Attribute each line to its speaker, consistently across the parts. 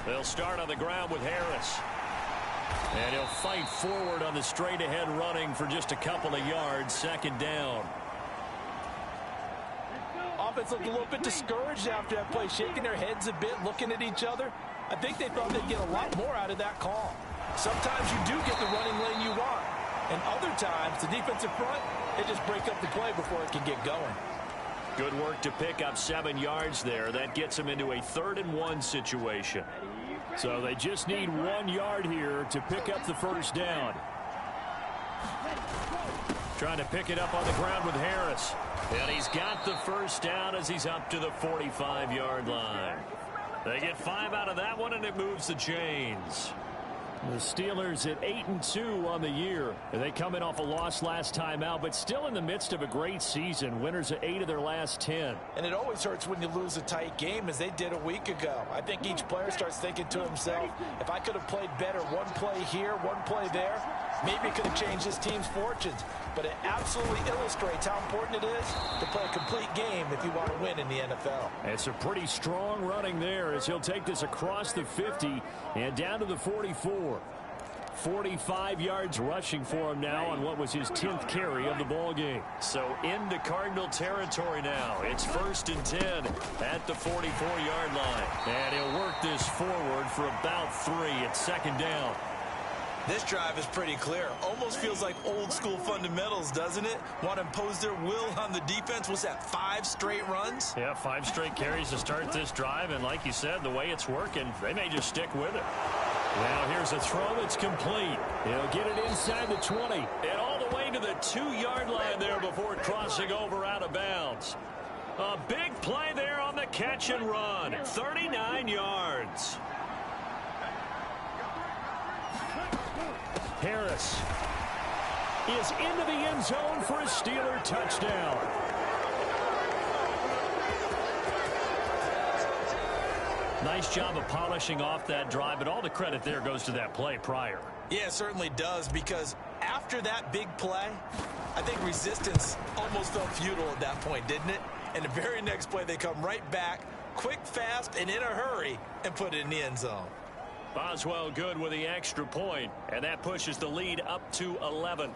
Speaker 1: They'll start on the ground with Harris. And he'll fight forward on the straight-ahead running for just a couple of yards. Second down.
Speaker 2: Offense looked a little bit discouraged after that play, shaking their heads a bit, looking at each other. I think they thought they'd get a lot more out of that call. Sometimes you do get the running lane you want, and other times the defensive front, they just break up the play before it can get going.
Speaker 1: Good work to pick up 7 yards there. That gets them into a 3rd-and-1 situation. So they just need 1 yard here to pick up the first down. Trying to pick it up on the ground with Harris. And he's got the first down as he's up to the 45-yard line. They get 5 out of that one, and it moves the chains. The Steelers at 8-2 on the year. They come in off a loss last time out, but still in the midst of a great season. Winners of 8 of their last 10.
Speaker 2: And it always hurts when you lose a tight game, as they did a week ago. I think each player starts thinking to himself, if I could have played better, one play here, one play there, maybe it could have changed this team's fortunes. But it absolutely illustrates how important it is to play a complete game if you want to win in the NFL.
Speaker 1: It's a pretty strong running there as he'll take this across the 50 and down to the 44. 45 yards rushing for him now on what was his 10th carry of the ball game. So into Cardinal territory now. It's 1st and 10 at the 44-yard line. And he'll work this forward for about 3 at 2nd down.
Speaker 2: This drive is pretty clear. Almost feels like old school fundamentals, doesn't it? Want to impose their will on the defense. Was that 5 straight runs?
Speaker 1: Yeah, 5 straight carries to start this drive. And like you said, the way it's working, they may just stick with it. Now here's a throw that's complete. He'll get it inside the 20. And all the way to the 2-yard line there before crossing over out of bounds. A big play there on the catch and run. 39 yards. Harris is into the end zone for a Steeler touchdown. Nice job of polishing off that drive, but all the credit there goes to that play prior.
Speaker 2: Yeah, it certainly does, because after that big play, I think resistance almost felt futile at that point, didn't it? And the very next play, they come right back, quick, fast, and in a hurry, and put it in the end zone.
Speaker 1: Boswell good with the extra point, and that pushes the lead up to 11.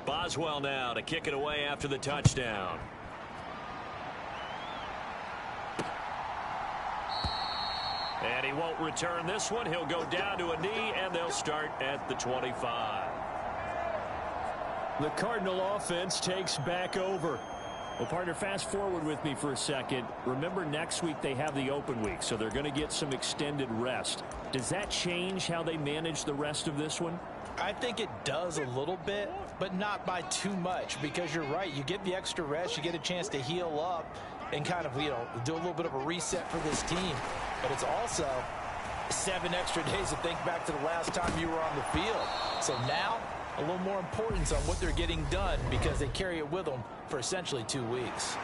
Speaker 1: Boswell now to kick it away after the touchdown. And he won't return this one. He'll go down to a knee, and they'll start at the 25. The Cardinal offense takes back over. Well, partner, fast forward with me for a second. Remember, next week they have the open week, so they're going to get some extended rest. Does that change how they manage the rest of this one?
Speaker 2: I think it does a little bit, but not by too much, because you're right. You get the extra rest, you get a chance to heal up and kind of, do a little bit of a reset for this team. But it's also 7 extra days to think back to the last time you were on the field. So now, a little more importance on what they're getting done, because they carry it with them for essentially 2 weeks.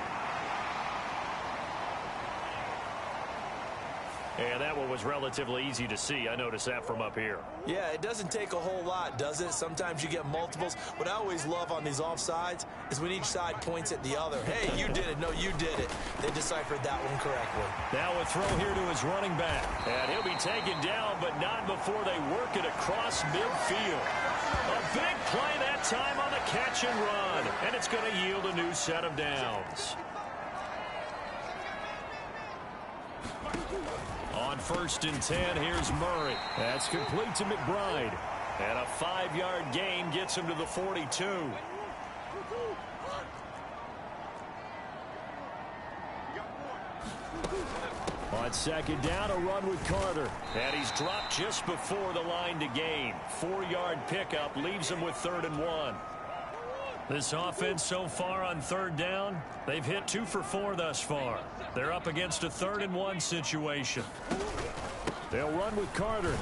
Speaker 1: And that one was relatively easy to see. I noticed that from up here.
Speaker 2: Yeah, it doesn't take a whole lot, does it? Sometimes you get multiples. What I always love on these offsides is when each side points at the other. Hey, you did it. No, you did it. They deciphered that one correctly.
Speaker 1: Now a throw here to his running back. And he'll be taken down, but not before they work it across midfield. A big play that time on the catch and run. And it's going to yield a new set of downs. On 1st and 10, here's Murray. That's complete to McBride. And a 5-yard gain gets him to the 42. On 2nd down, a run with Carter. And he's dropped just before the line to gain. 4-yard pickup leaves him with 3rd and 1. This offense so far on third down, they've hit 2 for 4 thus far. They're up against a 3rd-and-1 situation. They'll run with Carter.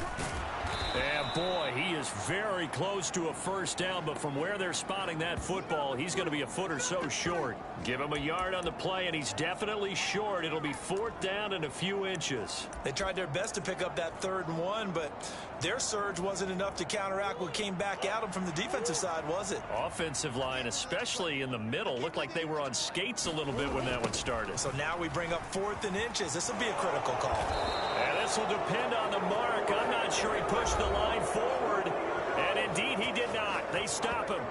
Speaker 1: And boy, he is very close to a first down, but from where they're spotting that football, he's going to be a foot or so short. Give him a yard on the play, and he's definitely short. It'll be 4th down and a few inches.
Speaker 2: They tried their best to pick up that 3rd-and-1, but their surge wasn't enough to counteract what came back at them from the defensive side, was it?
Speaker 1: Offensive line, especially in the middle, looked like they were on skates a little bit when that one started.
Speaker 2: So now we bring up 4th and inches. This will be a critical call.
Speaker 1: And this will depend on the mark. I'm not sure he pushed the line forward. And indeed, he did not. They stop him.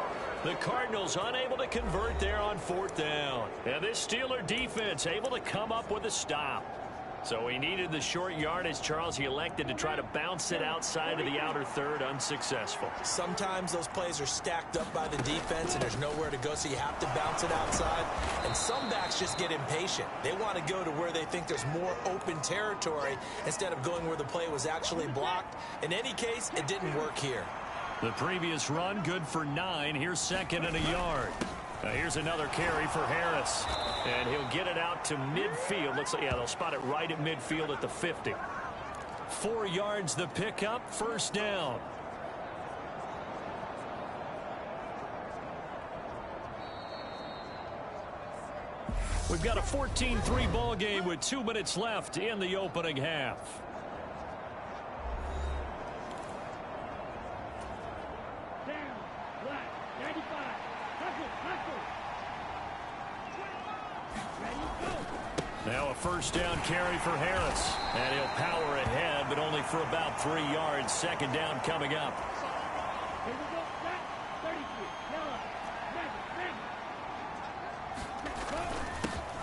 Speaker 1: The Cardinals unable to convert there on 4th down. And this Steeler defense able to come up with a stop. So he needed the short yardage, Charles. He elected to try to bounce it outside of the outer third, unsuccessful.
Speaker 2: Sometimes those plays are stacked up by the defense and there's nowhere to go, so you have to bounce it outside. And some backs just get impatient. They want to go to where they think there's more open territory instead of going where the play was actually blocked. In any case, it didn't work here.
Speaker 1: The previous run, good for 9. Here's 2nd and a yard. Here's another carry for Harris. And he'll get it out to midfield. Looks like, yeah, they'll spot it right at midfield at the 50. 4 yards the pickup, 1st down. We've got a 14-3 ball game with 2 minutes left in the opening half. Now a 1st down carry for Harris. And he'll power ahead, but only for about 3 yards. 2nd down coming up.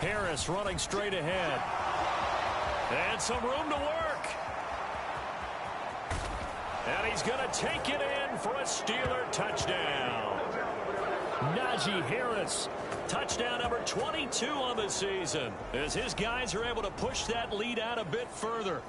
Speaker 1: Harris running straight ahead. And some room to work. And he's going to take it in for a Steeler touchdown. Najee Harris, touchdown number 22 on the season, as his guys are able to push that lead out a bit further.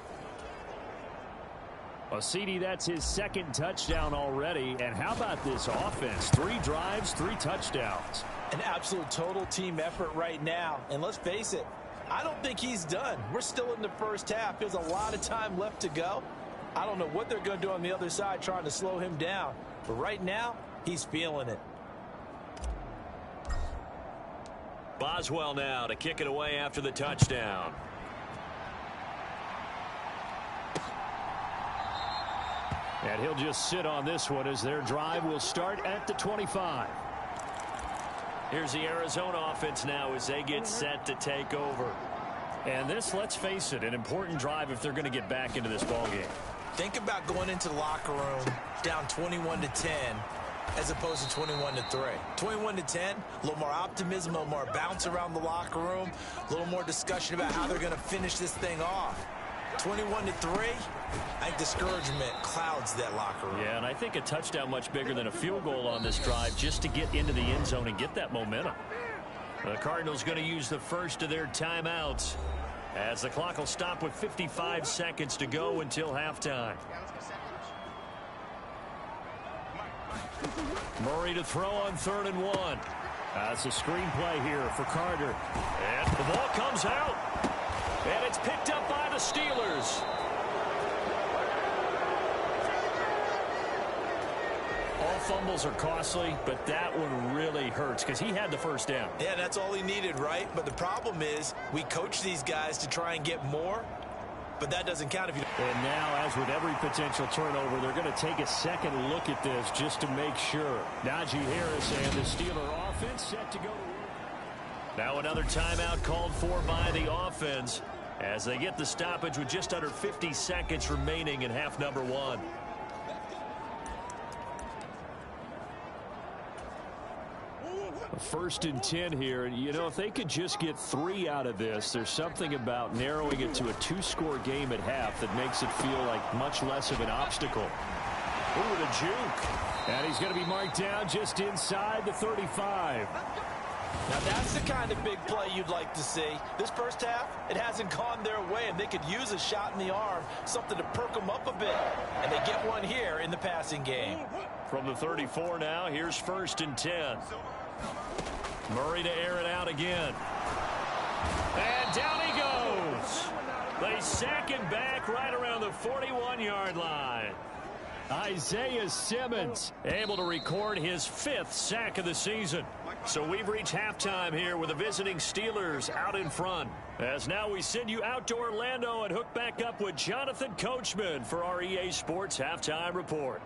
Speaker 1: Well, CD, that's his 2nd touchdown already. And how about this offense? 3 drives, 3 touchdowns.
Speaker 2: An absolute total team effort right now. And let's face it, I don't think he's done. We're still in the first half. There's a lot of time left to go. I don't know what they're going to do on the other side trying to slow him down. But right now, he's feeling it.
Speaker 1: Boswell now to kick it away after the touchdown. And he'll just sit on this one as their drive will start at the 25. Here's the Arizona offense now as they get set to take over. And this, let's face it, an important drive if they're going to get back into this ballgame.
Speaker 2: Think about going into the locker room down 21-10 as opposed to 21-3. 21-10, a little more optimism, a little more bounce around the locker room, a little more discussion about how they're going to finish this thing off. 21-3, I think discouragement clouds that locker room.
Speaker 1: Yeah, and I think a touchdown much bigger than a field goal on this drive just to get into the end zone and get that momentum. The Cardinals going to use the first of their timeouts as the clock will stop with 55 seconds to go until halftime. Murray to throw on 3rd and 1. That's a screenplay here for Carter. And the ball comes out. And it's picked up by the Steelers. All fumbles are costly, but that one really hurts because he had the 1st down.
Speaker 2: Yeah, that's all he needed, right? But the problem is we coach these guys to try and get more, but that doesn't count if you don't.
Speaker 1: And now, as with every potential turnover, they're going to take a second look at this just to make sure. Najee Harris and the Steeler offense set to go to work. Now another timeout called for by the offense as they get the stoppage with just under 50 seconds remaining in half number 1. First and 10 here. You know, if they could just get 3 out of this, there's something about narrowing it to a 2-score game at half that makes it feel like much less of an obstacle. Ooh, the juke. And he's going to be marked down just inside the 35.
Speaker 2: Now that's the kind of big play you'd like to see. This first half, it hasn't gone their way, and they could use a shot in the arm, something to perk them up a bit. And they get one here in the passing game.
Speaker 1: From the 34 now, here's 1st and 10. Murray to air it out again. And down he goes. They sack him back right around the 41-yard line. Isaiah Simmons able to record his 5th sack of the season. So we've reached halftime here with the visiting Steelers out in front. As now we send you out to Orlando and hook back up with Jonathan Coachman for our EA Sports Halftime Report.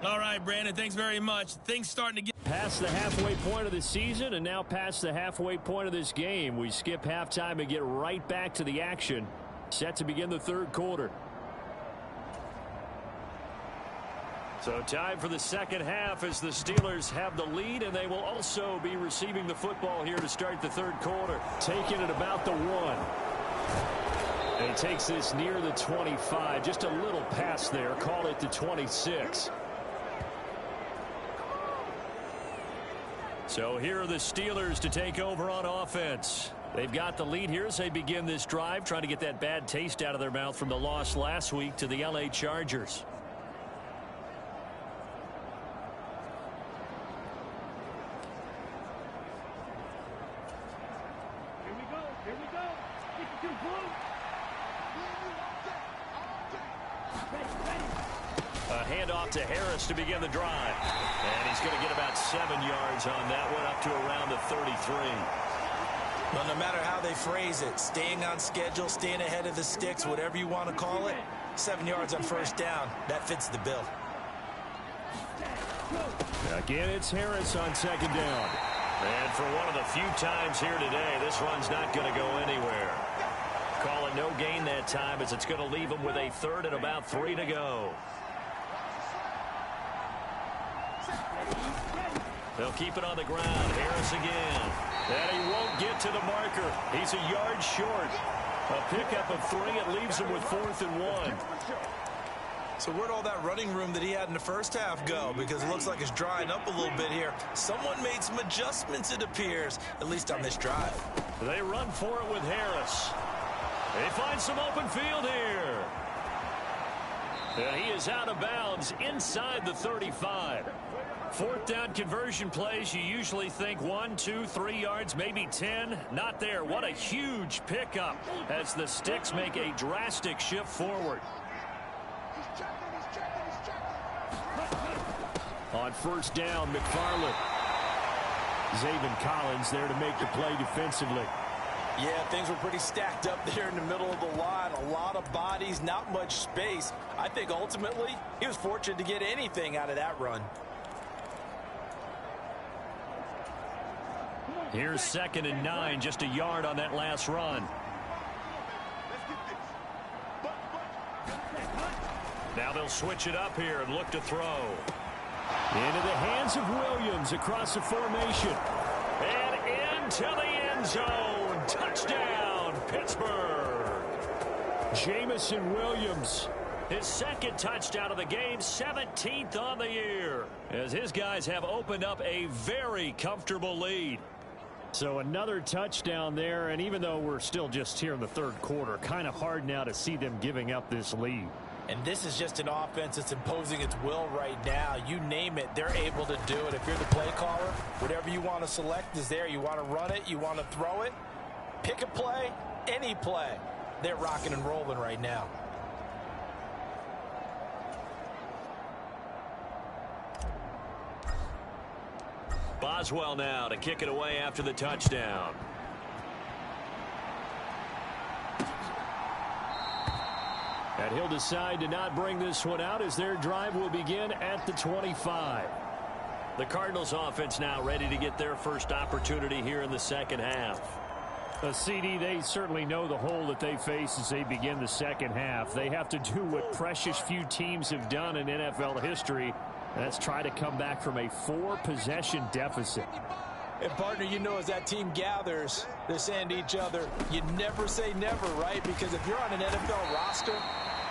Speaker 3: All right, Brandon, thanks very much. Things starting to get
Speaker 1: Past the halfway point of the season and now past the halfway point of this game. We skip halftime and get right back to the action. Set to begin the 3rd quarter. So time for the second half as the Steelers have the lead, and they will also be receiving the football here to start the 3rd quarter. Taking it about the 1. And he takes this near the 25. Just a little pass there. Call it the 26. So here are the Steelers to take over on offense. They've got the lead here as they begin this drive, trying to get that bad taste out of their mouth from the loss last week to the LA Chargers.
Speaker 4: Here we go. Here we go. 52 blue.
Speaker 1: A handoff to Harris to begin the drive. And he's going to get about 7 yards on that one, up to around the 33.
Speaker 2: Well, no matter how they phrase it, staying on schedule, staying ahead of the sticks, whatever you want to call it, 7 yards on first down, that fits the bill.
Speaker 1: Again, it's Harris on 2nd down. And for one of the few times here today, this run's not going to go anywhere. Call it no gain that time as it's going to leave them with a 3rd and about 3 to go. They'll keep it on the ground. Harris again. And he won't get to the marker. He's a yard short. A pickup of 3. It leaves him with 4th and 1.
Speaker 2: So where'd all that running room that he had in the first half go? Because it looks like it's drying up a little bit here. Someone made some adjustments, it appears, at least on this drive.
Speaker 1: They run for it with Harris. They find some open field here. And he is out of bounds inside the 35. 4th down conversion plays, you usually think 1, 2, 3 yards, maybe 10. Not there. What a huge pickup as the Sticks make a drastic shift forward. On 1st down, McFarland. Zaven Collins there to make the play defensively.
Speaker 2: Yeah, things were pretty stacked up there in the middle of the line. A lot of bodies, not much space. I think ultimately he was fortunate to get anything out of that run.
Speaker 1: Here's 2nd and 9, just a yard on that last run. Now they'll switch it up here and look to throw. Into the hands of Williams across the formation. And into the end zone. Touchdown, Pittsburgh. Jamison Williams, his 2nd touchdown of the game, 17th on the year, as his guys have opened up a very comfortable lead. So another touchdown there, and even though we're still just here in the 3rd quarter, kind of hard now to see them giving up this lead.
Speaker 2: And this is just an offense that's imposing its will right now. You name it, they're able to do it. If you're the play caller, whatever you want to select is there. You want to run it, you want to throw it, pick a play, any play. They're rocking and rolling right now.
Speaker 1: Boswell now to kick it away after the touchdown. And he'll decide to not bring this one out as their drive will begin at the 25. The Cardinals offense now ready to get their first opportunity here in the second half. CD, they certainly know the hole that they face as they begin the second half. They have to do what precious few teams have done in NFL history. That's try to come back from a 4-possession deficit.
Speaker 2: And, partner, you know, as that team gathers, they're saying to each other, you never say never, right? Because if you're on an NFL roster,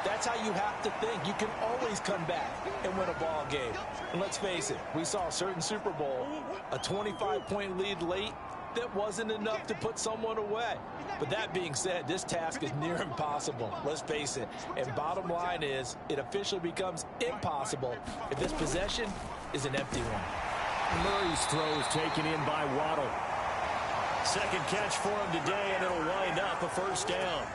Speaker 2: that's how you have to think. You can always come back and win a ball game. And let's face it, we saw a certain Super Bowl, a 25-point lead late, that wasn't enough to put someone away. But that being said, this task is near impossible. Let's face it. And bottom line is, it officially becomes impossible if this possession is an empty one.
Speaker 1: Murray's throw is taken in by Waddle. Second catch for him today, and it'll wind up a first down.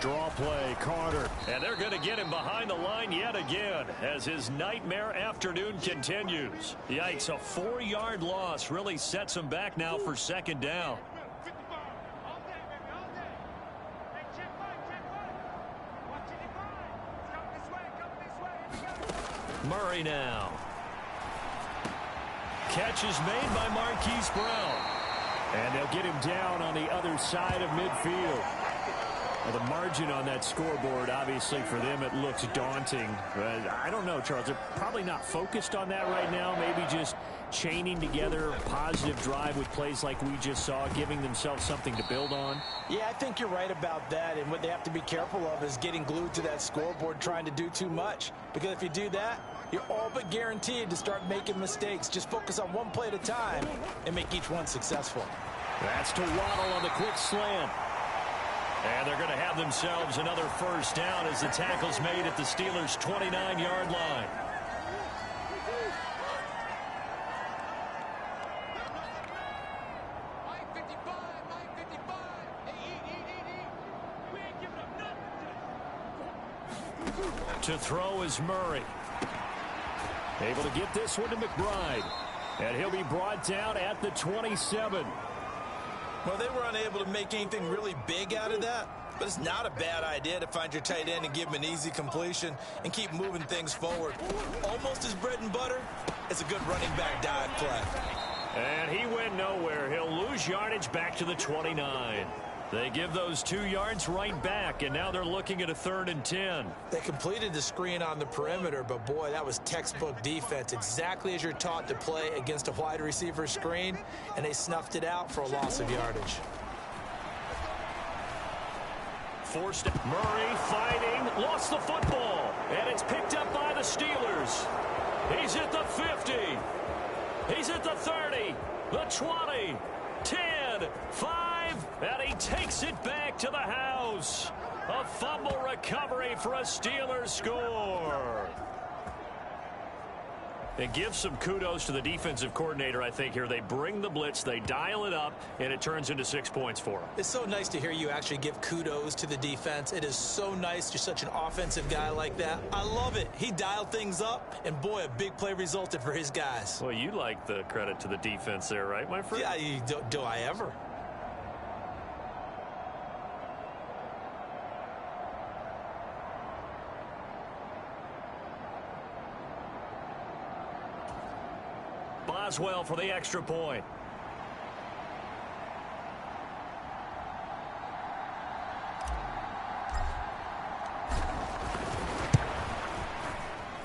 Speaker 1: Draw play, Carter. And they're going to get him behind the line yet again as his nightmare afternoon continues. Yikes, a 4-yard loss really sets him back now for second down. Murray now. Catch is made by Marquise Brown. And they'll get him down on the other side of midfield. Well, the margin on that scoreboard, obviously, for them, it looks daunting. I don't know, Charles. They're probably not focused on that right now. Maybe just chaining together a positive drive with plays like we just saw, giving themselves something to build on.
Speaker 2: Yeah, I think you're right about that. And what they have to be careful of is getting glued to that scoreboard, trying to do too much. Because if you do that, you're all but guaranteed to start making mistakes. Just focus on one play at a time and make each one successful.
Speaker 1: That's to Waddle on the quick slant. And they're going to have themselves another first down as the tackle's made at the Steelers' 29-yard line. To throw is Murray. Able to get this one to McBride. And he'll be brought down at the 27.
Speaker 5: Well, they were unable to make anything really big out of that, but it's not a bad idea to find your tight end and give him an easy completion and keep moving things forward. Almost his bread and butter. It's a good running back dive play.
Speaker 1: And he went nowhere. He'll lose yardage back to the 29. They give those 2 yards right back, and now they're looking at a 3rd and 10.
Speaker 2: They completed the screen on the perimeter, but boy, that was textbook defense, exactly as you're taught to play against a wide receiver screen, and they snuffed it out for a loss of yardage.
Speaker 1: Forced Murray fighting, lost the football, and it's picked up by the Steelers. He's at the 50. He's at the 30, the 20, 10, 5. And he takes it back to the house. A fumble recovery for a Steelers score. It gives some kudos to the defensive coordinator, I think, here. They bring the blitz, they dial it up, and it turns into 6 points for them.
Speaker 2: It's so nice to hear you actually give kudos to the defense. It is so nice. You're such an offensive guy like that. I love it. He dialed things up, and boy, a big play resulted for his guys.
Speaker 1: Well, you like the credit to the defense there, right, my friend?
Speaker 2: Yeah, do I ever?
Speaker 1: Boswell for the extra point.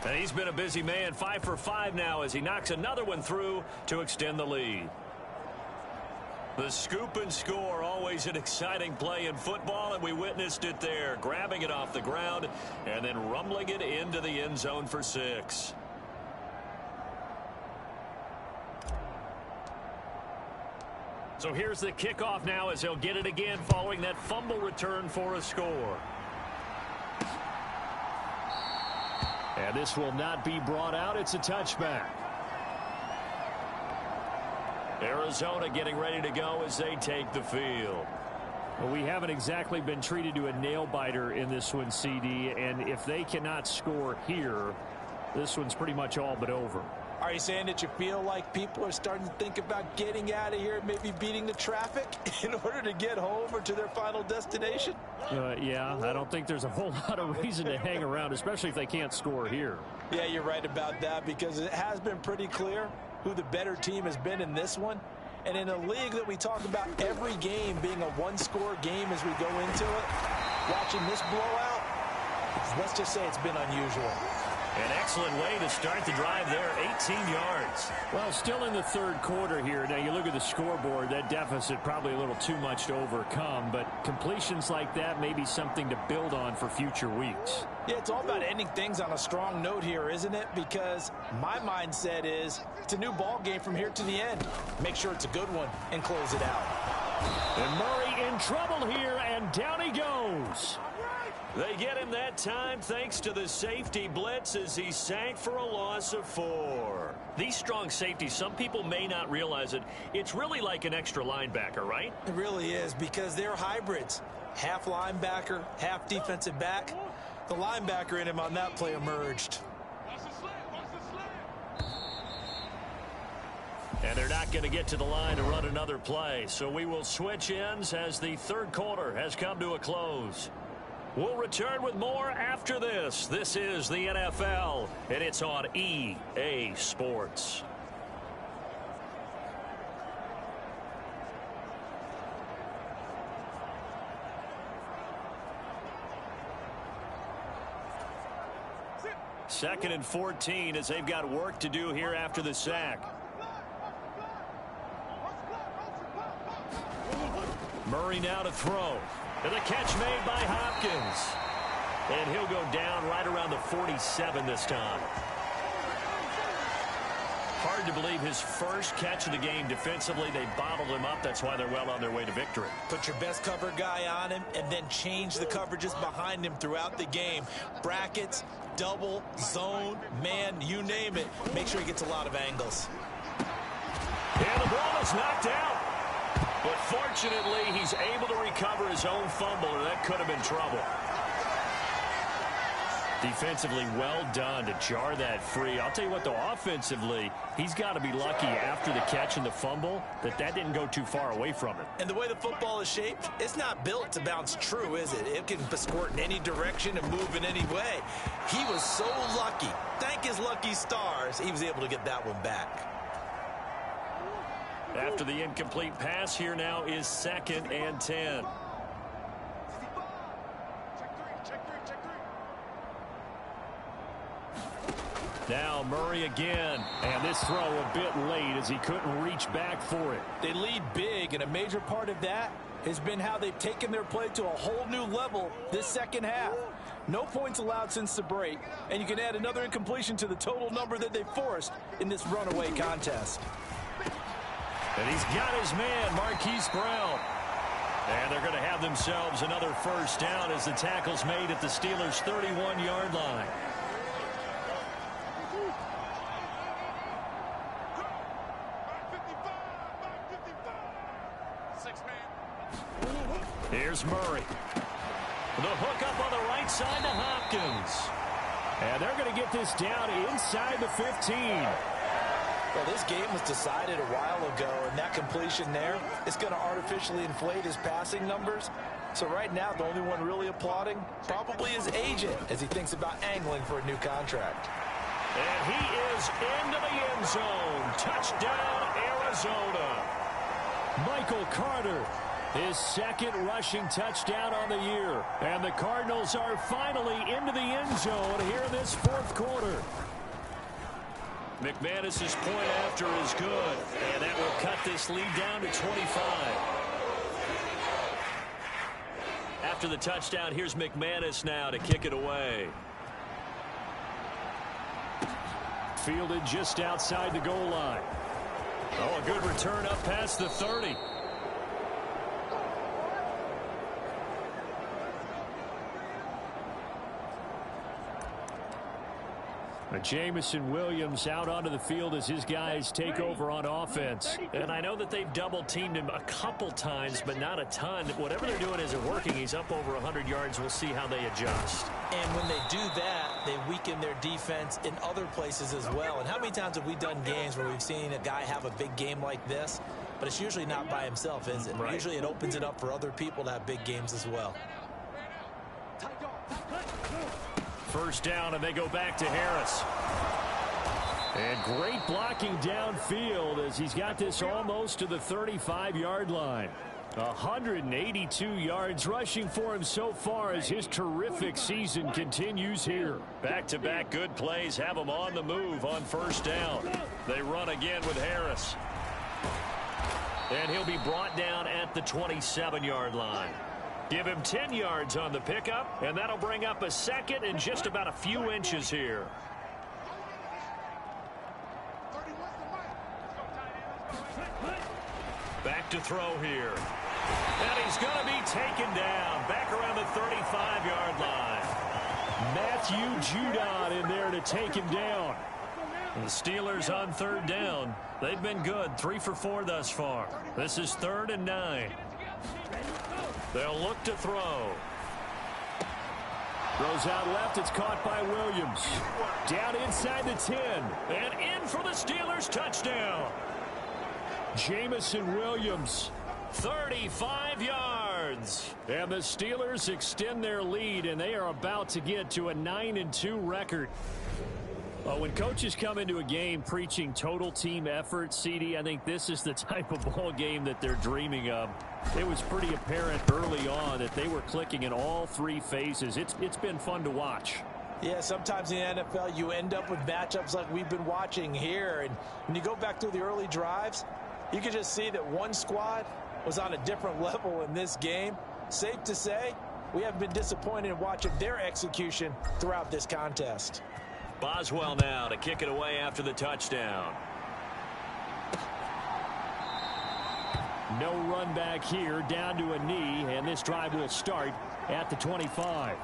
Speaker 1: And he's been a busy man, 5 for 5 now as he knocks another one through to extend the lead. The scoop and score, always an exciting play in football, and we witnessed it there, grabbing it off the ground and then rumbling it into the end zone for 6. So here's the kickoff now as he'll get it again following that fumble return for a score. And this will not be brought out. It's a touchback. Arizona getting ready to go as they take the field. Well, we haven't exactly been treated to a nail-biter in this one, CD, and if they cannot score here, this one's pretty much all but over.
Speaker 2: Are you saying that you feel like people are starting to think about getting out of here, maybe beating the traffic in order to get home or to their final destination?
Speaker 1: Yeah, I don't think there's a whole lot of reason to hang around, especially if they can't score here.
Speaker 2: Yeah, you're right about that because it has been pretty clear who the better team has been in this one. And in a league that we talk about every game being a one-score game as we go into it, watching this blowout, let's just say it's been unusual.
Speaker 1: An excellent way to start the drive there, 18 yards. Well, still in the third quarter here. Now, you look at the scoreboard, that deficit probably a little too much to overcome, but completions like that may be something to build on for future weeks.
Speaker 2: Yeah, it's all about ending things on a strong note here, isn't it? Because my mindset is it's a new ball game from here to the end. Make sure it's a good one and close it out.
Speaker 1: And Murray in trouble here, and down he goes. They get him that time thanks to the safety blitz as he sank for a loss of 4. These strong safeties, some people may not realize it. It's really like an extra linebacker, right?
Speaker 2: It really is, because they're hybrids. Half linebacker, half defensive back. The linebacker in him on that play emerged.
Speaker 1: And they're not going to get to the line to run another play. So we will switch ends as the third quarter has come to a close. We'll return with more after this. This is the NFL, and it's on EA Sports. Second and 14 as they've got work to do here after the sack. Murray now to throw. And the catch made by Hopkins. And he'll go down right around the 47 this time. Hard to believe his first catch of the game defensively. They bottled him up. That's why they're well on their way to victory.
Speaker 2: Put your best cover guy on him and then change the coverages behind him throughout the game. Brackets, double, zone, man, you name it. Make sure he gets a lot of angles.
Speaker 1: And the ball is knocked out. But fortunately, he's able to recover his own fumble, and that could have been trouble. Defensively, well done to jar that free. I'll tell you what, though, offensively, he's got to be lucky after the catch and the fumble that didn't go too far away from him.
Speaker 2: And the way the football is shaped, it's not built to bounce true, is it? It can squirt in any direction and move in any way. He was so lucky. Thank his lucky stars, he was able to get that one back.
Speaker 1: After the incomplete pass, here now is 2nd and 10. Now Murray again, and this throw a bit late as he couldn't reach back for it.
Speaker 2: They lead big, and a major part of that has been how they've taken their play to a whole new level this second half. No points allowed since the break, and you can add another incompletion to the total number that they forced in this runaway contest.
Speaker 1: And he's got his man, Marquise Brown. And they're going to have themselves another first down as the tackle's made at the Steelers' 31-yard line. Here's Murray. The hook up on the right side to Hopkins. And they're going to get this down inside the 15.
Speaker 2: Well, this game was decided a while ago, and that completion there is going to artificially inflate his passing numbers. So right now, the only one really applauding probably his agent as he thinks about angling for a new contract.
Speaker 1: And he is into the end zone. Touchdown, Arizona. Michael Carter, his second rushing touchdown on the year. And the Cardinals are finally into the end zone here in this fourth quarter. McManus's point after is good, and that will cut this lead down to 25. After the touchdown, here's McManus now to kick it away. Fielded just outside the goal line. Oh, a good return up past the 30. Jamison Williams out onto the field as his guys take over on offense. And I know that they've double-teamed him a couple times, but not a ton. Whatever they're doing isn't working. He's up over 100 yards. We'll see how they adjust.
Speaker 2: And when they do that, they weaken their defense in other places as well. And how many times have we done games where we've seen a guy have a big game like this? But it's usually not by himself, is it? Right. Usually it opens it up for other people to have big games as well.
Speaker 1: First down, and they go back to Harris. And great blocking downfield as he's got this almost to the 35-yard line. 182 yards rushing for him so far as his terrific season continues here. Back-to-back good plays have him on the move on first down. They run again with Harris. And he'll be brought down at the 27-yard line. Give him 10 yards on the pickup, and that'll bring up a second and just about a few inches here. Back to throw here. And he's going to be taken down back around the 35-yard line. Matthew Judon in there to take him down. The Steelers on third down. They've been good, 3 for 4 thus far. This is 3rd and 9. They'll look to throw. Throws out left. It's caught by Williams. Down inside the 10. And in for the Steelers touchdown. Jamison Williams, 35 yards. And the Steelers extend their lead, and they are about to get to a 9-2 record. When coaches come into a game preaching total team effort, CD, I think this is the type of ball game that they're dreaming of. It was pretty apparent early on that they were clicking in all 3 phases. It's been fun to watch.
Speaker 2: Yeah, sometimes in the NFL you end up with matchups like we've been watching here. And when you go back through the early drives, you can just see that one squad was on a different level in this game. Safe to say, we haven't been disappointed in watching their execution throughout this contest.
Speaker 1: Boswell now to kick it away after the touchdown. No run back here, down to a knee, and this drive will start at the 25.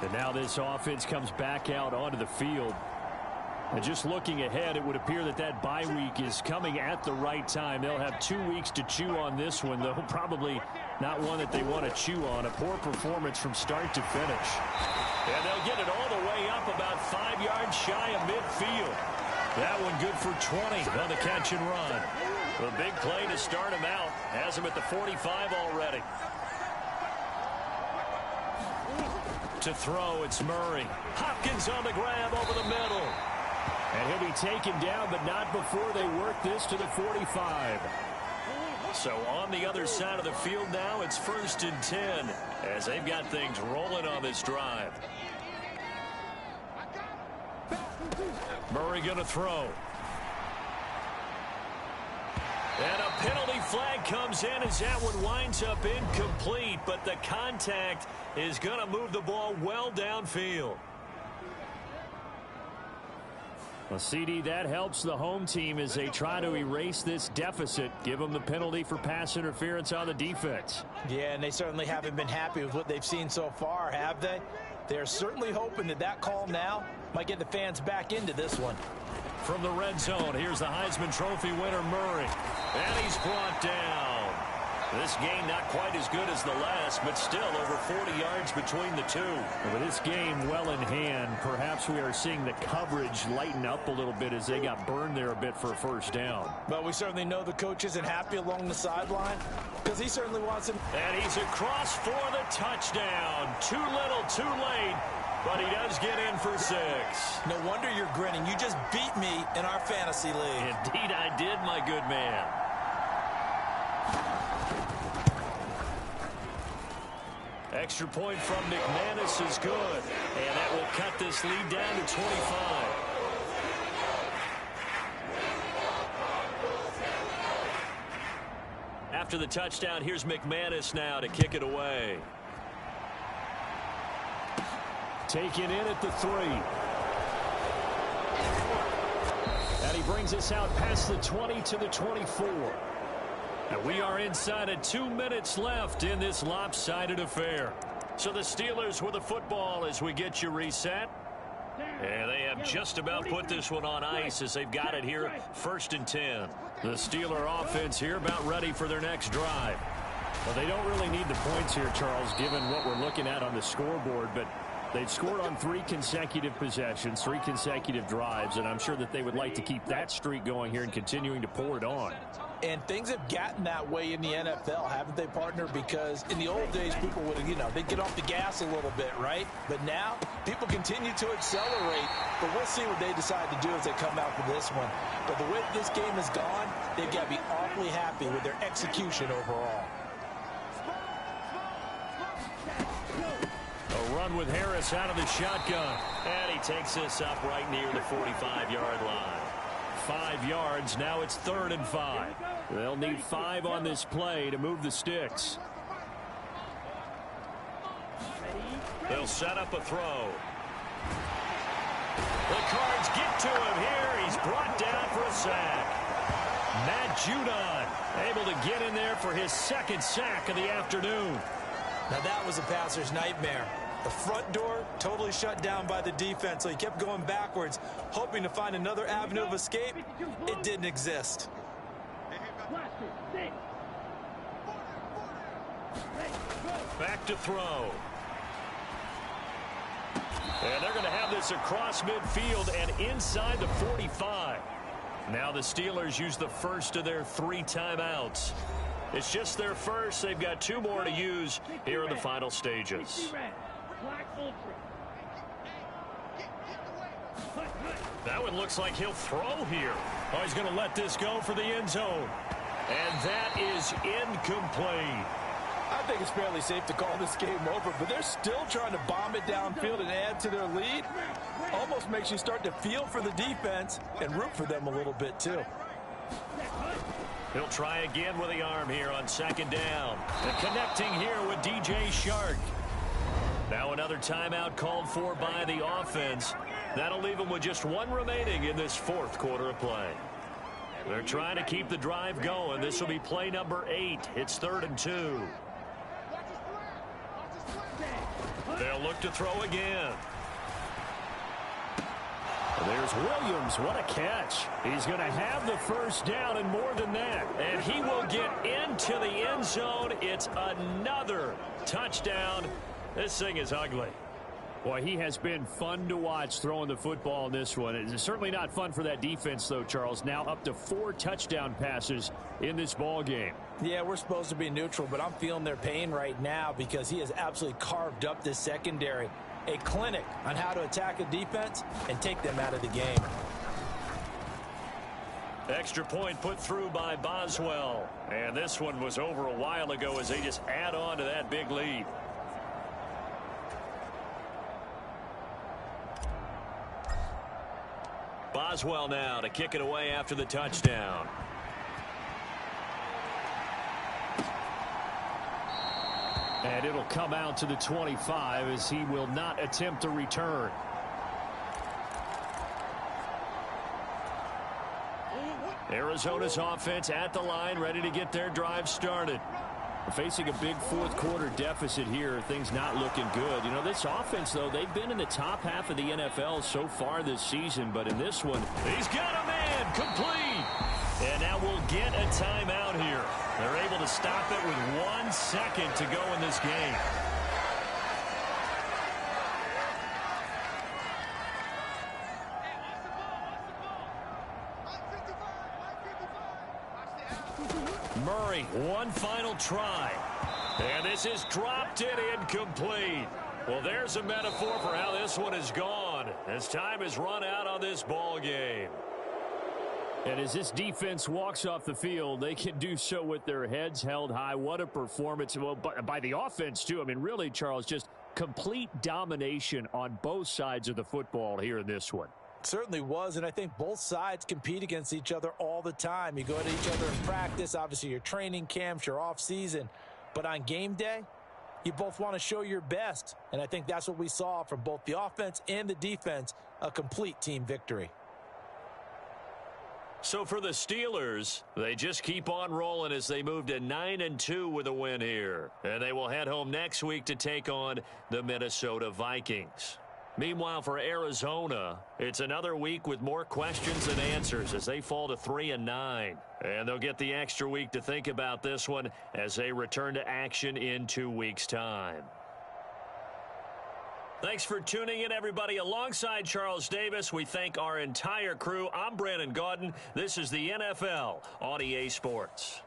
Speaker 1: And now this offense comes back out onto the field. And just looking ahead, it would appear that that bye week is coming at the right time. They'll have 2 weeks to chew on this one, though probably not one that they want to chew on. A poor performance from start to finish. And they'll get it all the way up about 5 yards shy of midfield. That one good for 20 on the catch and run. The big play to start him out. Has him at the 45 already. To throw, it's Murray. Hopkins on the grab over the middle. And he'll be taken down, but not before they work this to the 45. So on the other side of the field now, it's 1st and 10 as they've got things rolling on this drive. Murray going to throw. And a penalty flag comes in as that one winds up incomplete, but the contact is going to move the ball well downfield. Well, CD, that helps the home team as they try to erase this deficit. Give them the penalty for pass interference on the defense.
Speaker 2: Yeah, and they certainly haven't been happy with what they've seen so far, have they? They're certainly hoping that that call now might get the fans back into this one.
Speaker 1: From the red zone, here's the Heisman Trophy winner, Murray. And he's brought down. This game not quite as good as the last, but still over 40 yards between the two. With this game well in hand, perhaps we are seeing the coverage lighten up a little bit as they got burned there a bit for a first down.
Speaker 2: But we certainly know the coach isn't happy along the sideline because he certainly wants him.
Speaker 1: And he's across for the touchdown. Too little, too late. But he does get in for 6.
Speaker 5: No wonder you're grinning. You just beat me in our fantasy league.
Speaker 1: Indeed I did, my good man. Extra point from McManus is good. And that will cut this lead down to 25. After the touchdown, here's McManus now to kick it away. Taken in at the 3. And he brings us out past the 20 to the 24. And we are inside of 2 minutes left in this lopsided affair. So the Steelers with the football as we get you reset. And they have just about put this one on ice as they've got it here, 1st and 10. The Steeler offense here about ready for their next drive. Well, they don't really need the points here, Charles, given what we're looking at on the scoreboard, but they've scored on 3 consecutive possessions, 3 consecutive drives, and I'm sure that they would like to keep that streak going here and continuing to pour it on.
Speaker 2: And things have gotten that way in the NFL, haven't they, partner? Because in the old days, people would, they'd get off the gas a little bit, right? But now, people continue to accelerate. But we'll see what they decide to do as they come out for this one. But the way this game has gone, they've got to be awfully happy with their execution overall.
Speaker 1: They'll run with Harris out of the shotgun. And he takes this up right near the 45-yard line. 5 yards. Now it's 3rd and 5. They'll need 5 on this play to move the sticks. They'll set up a throw. The Cards get to him here. He's brought down for a sack. Matt Judon able to get in there for his 2nd sack of the afternoon.
Speaker 2: Now that was a passer's nightmare. The front door totally shut down by the defense, so he kept going backwards, hoping to find another avenue of escape. It didn't exist.
Speaker 1: Back to throw. And they're going to have this across midfield and inside the 45. Now the Steelers use the first of their 3 timeouts. It's just their first. They've got 2 more to use here in the final stages. That one looks like he'll throw here. Oh, he's going to let this go for the end zone. And that is incomplete.
Speaker 2: I think it's fairly safe to call this game over, but they're still trying to bomb it downfield and add to their lead. Almost makes you start to feel for the defense and root for them a little bit, too.
Speaker 1: He'll try again with the arm here on 2nd down. And connecting here with DJ Shark. Now another timeout called for by the offense. That'll leave them with just 1 remaining in this 4th quarter of play. They're trying to keep the drive going. This will be play number 8. It's 3rd and 2. They'll look to throw again. There's Williams. What a catch. He's going to have the 1st down and more than that. And he will get into the end zone. It's another touchdown. This thing is ugly. Boy, he has been fun to watch throwing the football in this one. It's certainly not fun for that defense, though, Charles. Now up to 4 touchdown passes in this ball game.
Speaker 2: Yeah, we're supposed to be neutral, but I'm feeling their pain right now because he has absolutely carved up this secondary. A clinic on how to attack a defense and take them out of the game.
Speaker 1: Extra point put through by Boswell. And this one was over a while ago as they just add on to that big lead. Boswell now to kick it away after the touchdown. And it'll come out to the 25 as he will not attempt a return. Arizona's offense at the line, ready to get their drive started. Facing a big 4th quarter deficit here, things not looking good. You know, this offense, though, they've been in the top half of the NFL so far this season, but in this one, he's got a man complete. And now we'll get a timeout here. They're able to stop it with 1 second to go in this game. Murray, 1 final try. And this is dropped it incomplete. Well, there's a metaphor for how this one is gone. As time has run out on this ball game. And as this defense walks off the field, they can do so with their heads held high. What a performance. Well, by the offense, too. I mean, really, Charles, just complete domination on both sides of the football here in this one.
Speaker 2: Certainly was, and I think both sides compete against each other all the time. You go to each other in practice, obviously your training camps, your off season, but on game day, you both want to show your best, and I think that's what we saw from both the offense and the defense, a complete team victory.
Speaker 1: So for the Steelers, they just keep on rolling as they move to 9-2 with a win here, and they will head home next week to take on the Minnesota Vikings. Meanwhile, for Arizona, it's another week with more questions than answers as they fall to 3-9. And they'll get the extra week to think about this one as they return to action in 2 weeks' time. Thanks for tuning in, everybody. Alongside Charles Davis, we thank our entire crew. I'm Brandon Gaudin. This is the NFL on EA Sports.